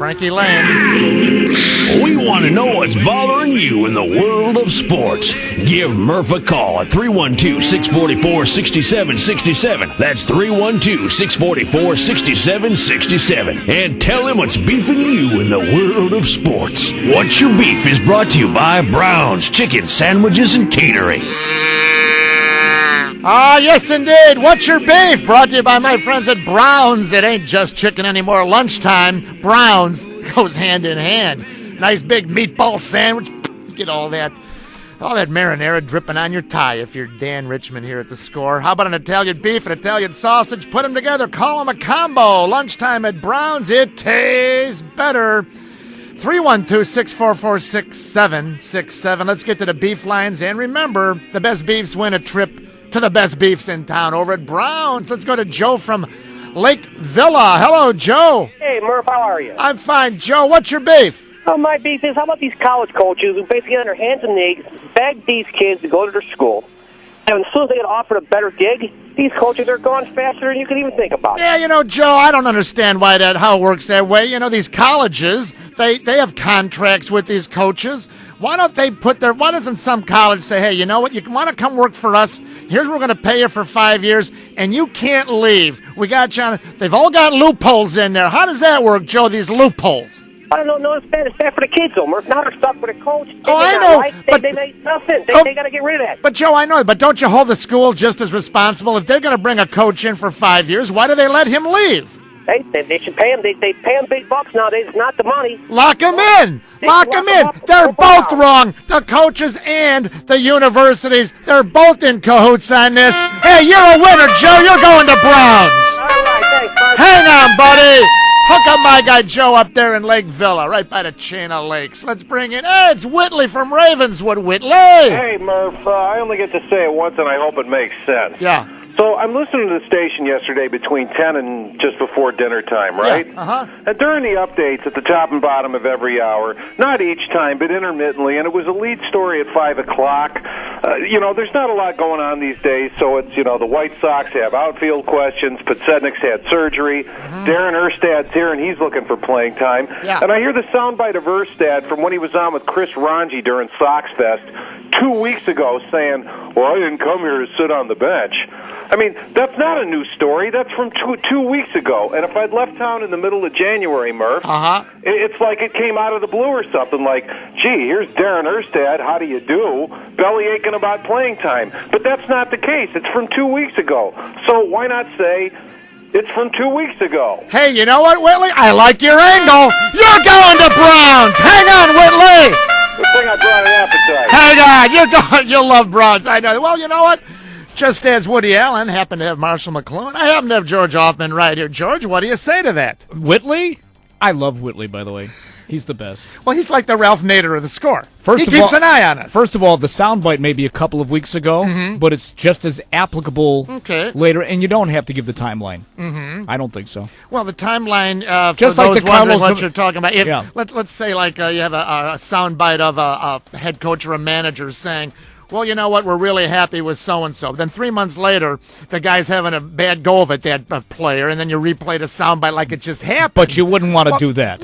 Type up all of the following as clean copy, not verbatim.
Frankie Lane. We want to know what's bothering you in the world of sports. Give Murph a call at 312-644-6767. That's 312-644-6767. And tell him what's beefing you in the world of sports. What's Your Beef is brought to you by Brown's Chicken Sandwiches and Catering. Yes, indeed. What's Your Beef? Brought to you by my friends at Brown's. It ain't just chicken anymore. Lunchtime, Brown's goes hand in hand. Nice big meatball sandwich. Get all that marinara dripping on your tie if you're Dan Richmond here at the Score. How about an Italian beef and Italian sausage? Put them together. Call them a combo. Lunchtime at Brown's. It tastes better. 312-644-6767. Let's get to the beef lines. And remember, the best beefs win a trip to the best beefs in town over at Brown's. Let's go to Joe from Lake Villa. Hello, Joe. Hey, Murph, how are you? I'm fine. Joe, what's your beef? Oh, my beef is, how about these college coaches who basically on their hands and knees beg these kids to go to their school, and as soon as they get offered a better gig, these coaches are gone faster than you can even think about. Yeah, Joe, I don't understand how it works that way. These colleges, they have contracts with these coaches. Why doesn't some college say, hey, you know what, you want to come work for us? Here's what we're going to pay you for 5 years, and you can't leave. We got you on. They've all got loopholes in there. How does that work, Joe, these loopholes? I don't know. It's bad for the kids, though, Murph. Now they're stuck with a coach. I know. They made nothing. They got to get rid of that. But, Joe, I know. But don't you hold the school just as responsible? If they're going to bring a coach in for 5 years, why do they let him leave? They should pay him. They pay him big bucks nowadays. It's not the money. Lock him in. Lock him in. They're both wrong. The coaches and the universities, they're both in cahoots on this. Hey, you're a winner, Joe. You're going to Browns. All right, thanks. Hang on, buddy. Hook up my guy Joe up there in Lake Villa, right by the chain of lakes. Let's bring in, it's Whitley from Ravenswood. Whitley. Hey, Murph, I only get to say it once, and I hope it makes sense. Yeah. So I'm listening to the station yesterday between 10 and just before dinner time, right? Yeah, uh-huh. And during the updates at the top and bottom of every hour, not each time, but intermittently, and it was a lead story at 5 o'clock. There's not a lot going on these days, so it's, the White Sox have outfield questions, Podsednik's had surgery, Darren Erstad's here, and he's looking for playing time. Yeah. And I hear the soundbite of Erstad from when he was on with Chris Ranji during Sox Fest 2 weeks ago saying, well, I didn't come here to sit on the bench. I mean, that's not a new story. That's from two weeks ago. And if I'd left town in the middle of January, Murph, it's like it came out of the blue or something like, gee, here's Darren Erstad, how do you do? Belly aching about playing time. But that's not the case. It's from 2 weeks ago. So why not say it's from 2 weeks ago? Hey, you know what, Whitley? I like your angle. You're going to Browns. Hang on, Whitley. Good thing I brought an appetite. Hang on. You'll love Browns. I know. Well, you know what? Just as Woody Allen happened to have Marshall McLuhan, I happen to have George Hoffman right here. George, what do you say to that? Whitley? I love Whitley, by the way. He's the best. Well, he's like the Ralph Nader of the Score. He keeps an eye on us. First of all, the soundbite may be a couple of weeks ago, but it's just as applicable later, and you don't have to give the timeline. I don't think so. Well, the timeline, just for like those the wondering Carlos what you're talking about, if, yeah. let's say like you have a soundbite of a head coach or a manager saying, well, you know what, we're really happy with so-and-so. Then 3 months later, the guy's having a bad go of it, that player, and then you replay the soundbite like it just happened. But you wouldn't want to do that.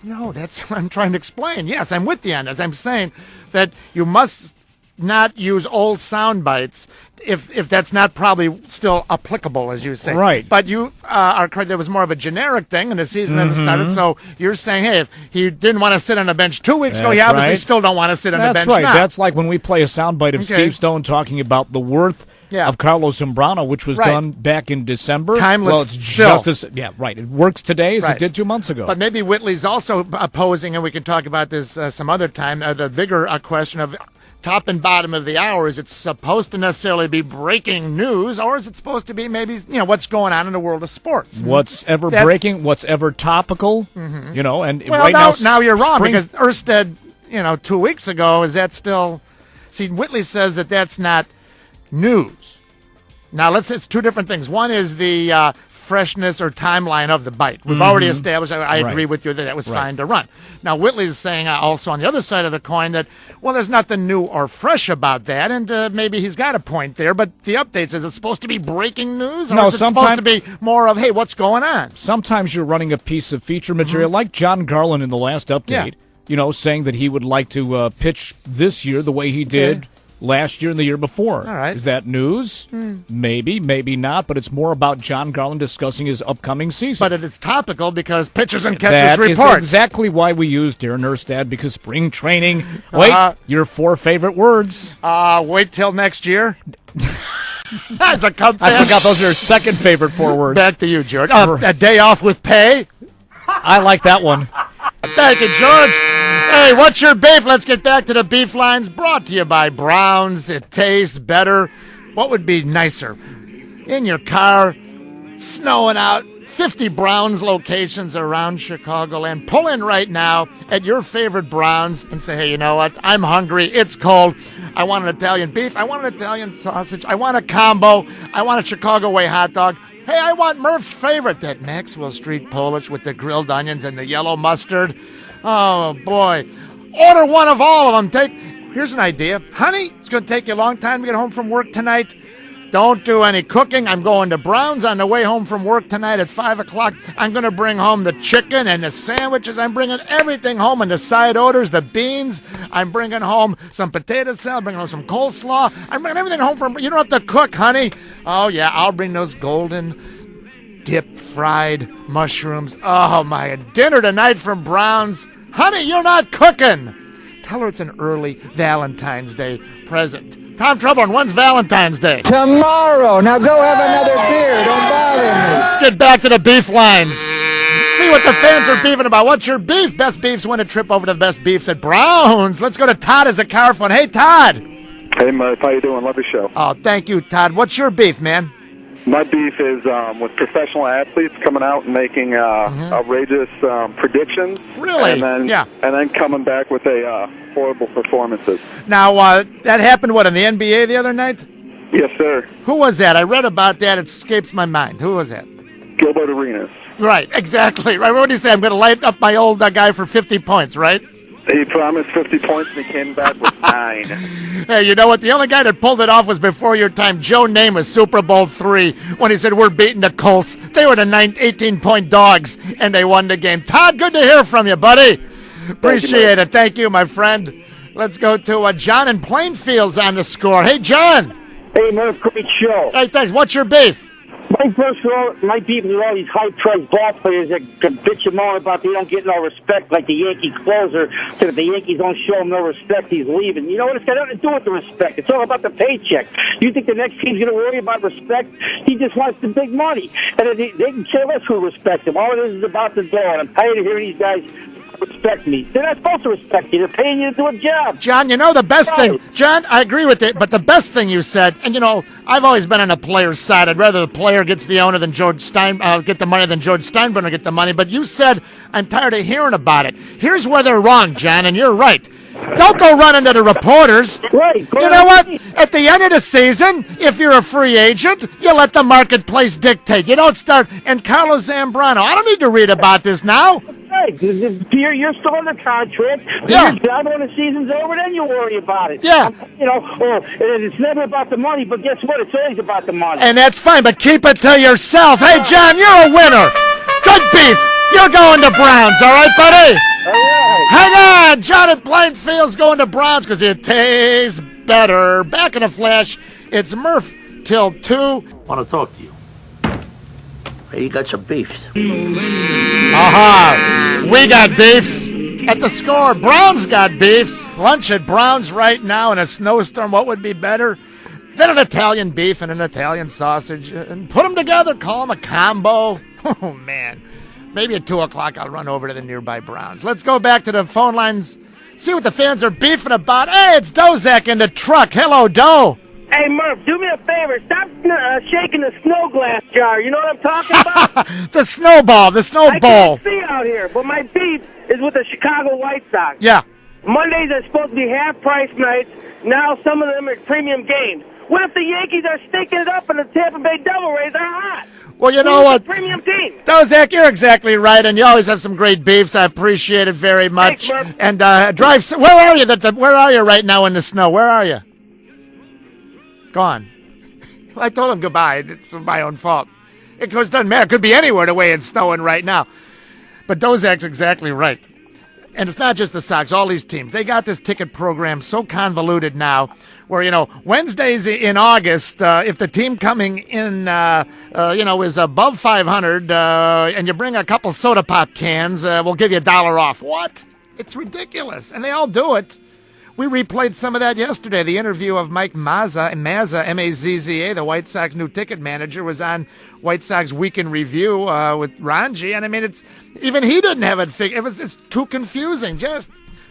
No, that's what I'm trying to explain. Yes, I'm with you on that. I'm saying that you must not use old sound bites if that's not probably still applicable, as you say. Right. But you are correct. There was more of a generic thing, and the season hasn't started. So you're saying, hey, if he didn't want to sit on the bench 2 weeks ago, he obviously still don't want to sit on the bench That's right. now. That's like when we play a soundbite of Steve Stone talking about the worth of Carlos Zambrano, which was done back in December. Timeless. Well, it's still. just as it works today as it did 2 months ago. But maybe Whitley's also opposing, and we can talk about this some other time. The bigger question of top and bottom of the hour, is it supposed to necessarily be breaking news, or is it supposed to be maybe what's going on in the world of sports? What's ever breaking, what's ever topical, and well, right now you're wrong because Erstad, 2 weeks ago, is that still? See, Whitley says that's not news. Now it's two different things. One is the freshness or timeline of the bite. We've already established, I agree with you that was fine to run. Now, Whitley's saying also on the other side of the coin that, well, there's nothing new or fresh about that, and maybe he's got a point there, but the updates, is it supposed to be breaking news, or is it supposed to be more of, hey, what's going on? Sometimes you're running a piece of feature material, like John Garland in the last update, saying that he would like to pitch this year the way he did last year and the year before. All right. Is that news? Maybe, maybe not, but it's more about John Garland discussing his upcoming season. But it is topical because pitchers and catchers report. That is exactly why we use Darren Erstad, because spring training. Wait, your 4 favorite words. Wait till next year. As a Cub fan. I forgot those are your second favorite 4 words. Back to you, George. A day off with pay. I like that one. Thank you, George. Hey, what's your beef? Let's get back to the beef lines. Brought to you by Browns. It tastes better. What would be nicer? In your car, snowing out, 50 Browns locations around Chicagoland. Pull in right now at your favorite Browns and say, hey, you know what? I'm hungry. It's cold. I want an Italian beef. I want an Italian sausage. I want a combo. I want a Chicago Way hot dog. Hey, I want Murph's favorite, that Maxwell Street Polish with the grilled onions and the yellow mustard. Oh, boy. Order one of all of them. Here's an idea. Honey, it's going to take you a long time to get home from work tonight. Don't do any cooking. I'm going to Brown's on the way home from work tonight at 5 o'clock. I'm going to bring home the chicken and the sandwiches. I'm bringing everything home, and the side orders, the beans. I'm bringing home some potato salad. I'm bringing home some coleslaw. I'm bringing everything home from. You don't have to cook, honey. Oh, yeah, I'll bring those golden dipped fried mushrooms. Oh, my. Dinner tonight from Brown's. Honey, you're not cooking. Tell her it's an early Valentine's Day present. Tom Trouble, when's Valentine's Day? Tomorrow. Now go have another beer. Don't bother me. Let's get back to the beef lines. See what the fans are beefing about. What's your beef? Best Beefs win a trip over to the Best Beefs at Browns. Let's go to Todd as a car fun. Hey, Todd. Hey, Murph. How you doing? Love your show. Oh, thank you, Todd. What's your beef, man? My beef is with professional athletes coming out and making outrageous predictions. Really? And then coming back with horrible performances. Now, that happened, in the NBA the other night? Yes, sir. Who was that? I read about that. It escapes my mind. Who was that? Gilbert Arenas. Right, exactly. Right. What did he say? I'm going to light up my old guy for 50 points, right? He promised 50 points, and he came back with 9. Hey, you know what? The only guy that pulled it off was before your time. Joe Namath, Super Bowl III, when he said, we're beating the Colts. They were the 18-point dogs, and they won the game. Todd, good to hear from you, buddy. Appreciate it. Thank you, my friend. Let's go to John in Plainfield's on the score. Hey, John. Hey, Murph, great show. Hey, thanks. What's your beef? My beef with all these high-priced ball players that bitch and moan about they don't get no respect, like the Yankee closer, so that the Yankees don't show him no respect, he's leaving. You know what? It's got nothing to do with the respect. It's all about the paycheck. You think the next team's going to worry about respect? He just wants the big money. And they can care less who respects him. All it is about the dough, and I'm tired of hearing these guys respect me. They're not supposed to respect you. They're paying you to do a job. John, you know the best thing. John, I agree with it, but the best thing you said, and I've always been on the player's side. I'd rather the player gets the owner than get the money than George Steinbrenner get the money. But you said, I'm tired of hearing about it. Here's where they're wrong, John, and you're right. Don't go running to the reporters. Right. You know what? At the end of the season, if you're a free agent, you let the marketplace dictate. You don't start. And Carlos Zambrano, I don't need to read about this now. Right. You're still under contract. Yeah. Your job when the season's over, then you worry about it. Yeah. It's never about the money, but guess what? It's always about the money. And that's fine, but keep it to yourself. Hey, John, you're a winner. Good beef. You're going to Browns, all right, buddy? All right. Hang on. John at Plainfield's going to Browns because it tastes better. Back in a flash, it's Murph till 2. Want to talk to you. Hey, you got some beefs. Aha. We got beefs. At the score, Browns got beefs. Lunch at Browns right now in a snowstorm. What would be better than an Italian beef and an Italian sausage? And put them together, call them a combo. Oh, man. Maybe at 2 o'clock I'll run over to the nearby Browns. Let's go back to the phone lines, see what the fans are beefing about. Hey, it's Dozak in the truck. Hello, Doe. Hey, Murph, do me a favor. Stop shaking the snow glass jar. You know what I'm talking about? The snowball, the I snowball. can't see out here, but my beef is with the Chicago White Sox. Yeah. Mondays are supposed to be half-price nights. Now some of them are premium games. What if the Yankees are stinking it up and the Tampa Bay Devil Rays are hot? Well, you know what? Premium team. Zach, you're exactly right, and you always have some great beefs. I appreciate it very much. Thanks, Murph. And drive. Where are you? Where are you right now in the snow? Where are you? Gone. Well, I told him goodbye. It's my own fault. It doesn't matter. It could be anywhere the way it's snowing right now. But Dozak's exactly right. And it's not just the Sox, all these teams. They got this ticket program so convoluted now where, Wednesdays in August, if the team coming in, is above 500 and you bring a couple soda pop cans, we'll give you $1 off. What? It's ridiculous. And they all do it. We replayed some of that yesterday. The interview of Mike Mazza, M-A-Z-Z-A, the White Sox new ticket manager, was on White Sox Week in Review with Ranji. And, I mean, even he didn't have it figured. It's too confusing.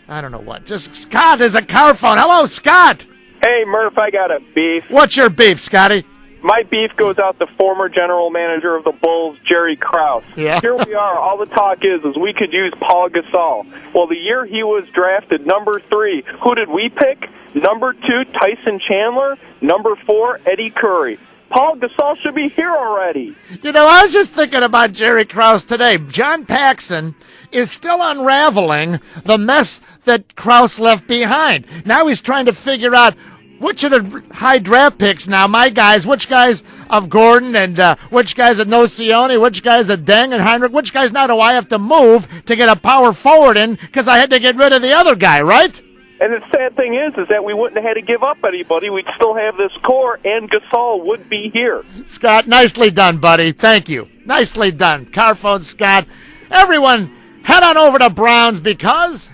I don't know what. Just Scott is a car phone. Hello, Scott. Hey, Murph, I got a beef. What's your beef, Scotty? My beef goes out to former general manager of the Bulls, Jerry Krause. Yeah. Here we are. All the talk is we could use Paul Gasol. Well, the year he was drafted number 3, who did we pick? Number 2, Tyson Chandler. Number 4, Eddie Curry. Paul Gasol should be here already. I was just thinking about Jerry Krause today. John Paxson is still unraveling the mess that Krause left behind. Now he's trying to figure out which of the high draft picks now, my guys, which guys of Gordon and which guys of Nocioni, which guys of Deng and Heinrich, which guys now do I have to move to get a power forward in because I had to get rid of the other guy, right? And the sad thing is that we wouldn't have had to give up anybody. We'd still have this core, and Gasol would be here. Scott, nicely done, buddy. Thank you. Nicely done. Carphone, Scott. Everyone, head on over to Browns because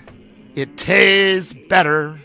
it tastes better.